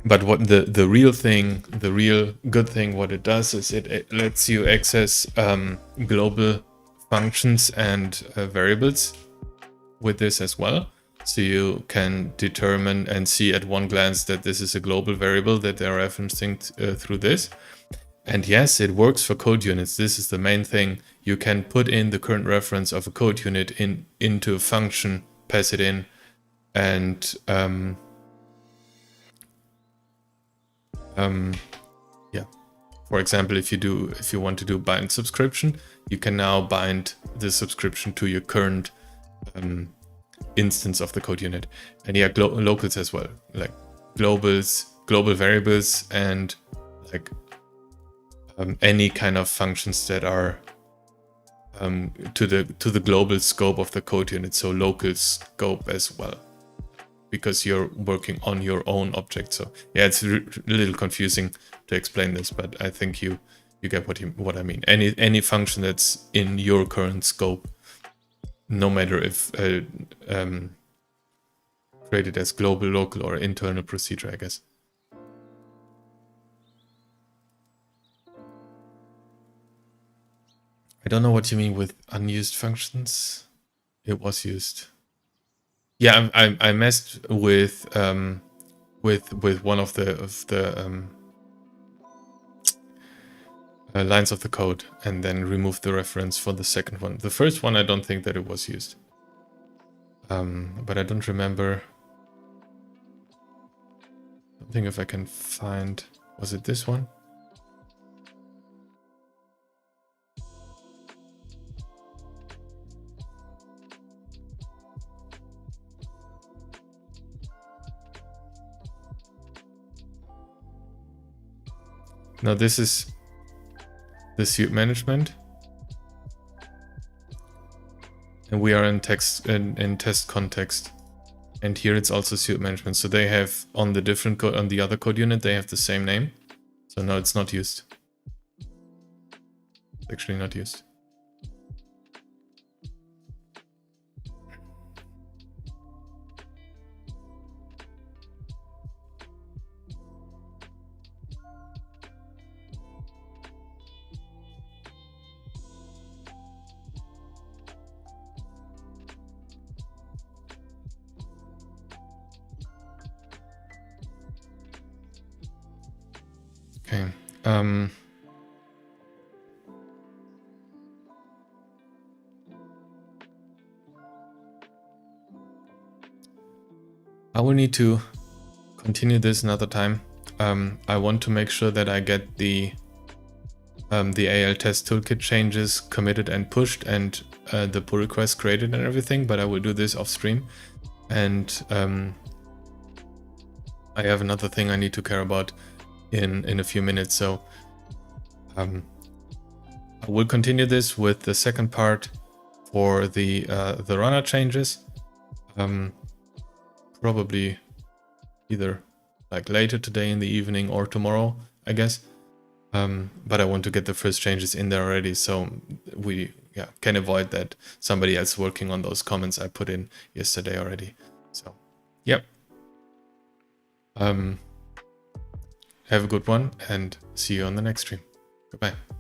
But what the real thing, the real good thing, what it does is it lets you access global functions and variables with this as well. So you can determine and see at one glance that this is a global variable that they're referencing through this. And yes, it works for code units. This is the main thing. You can put in the current reference of a code unit into a function, pass it in, and yeah, for example, if you want to do bind subscription, you can now bind the subscription to your current instance of the code unit. And yeah, locals as well, like global variables, and like any kind of functions that are to the global scope of the code unit, so local scope as well, because you're working on your own object. So yeah, it's a little confusing to explain this, but I think you get what I mean. Any function that's in your current scope, no matter if created as global, local, or internal procedure, I guess. I don't know what you mean with unused functions. It was used. Yeah, I messed with one of the lines of the code, and then removed the reference for the second one. The first one, I don't think that it was used, but I don't remember. I don't think if I can find. Was it this one? No, this is the suite management, and we are in text in test context, and here it's also suite management. So they have on the different code, on the other code unit, they have the same name. So no, it's not used. It's actually not used. Okay. I will need to continue this another time. I want to make sure that I get the AI Test Toolkit changes committed and pushed, and the pull request created and everything, but I will do this off stream. And I have another thing I need to care about in a few minutes, so I will continue this with the second part for the runner changes, probably either like later today in the evening or tomorrow, I guess. But I want to get the first changes in there already, so we can avoid that somebody else working on those comments I put in yesterday already. So yep. Have a good one, and see you on the next stream. Goodbye.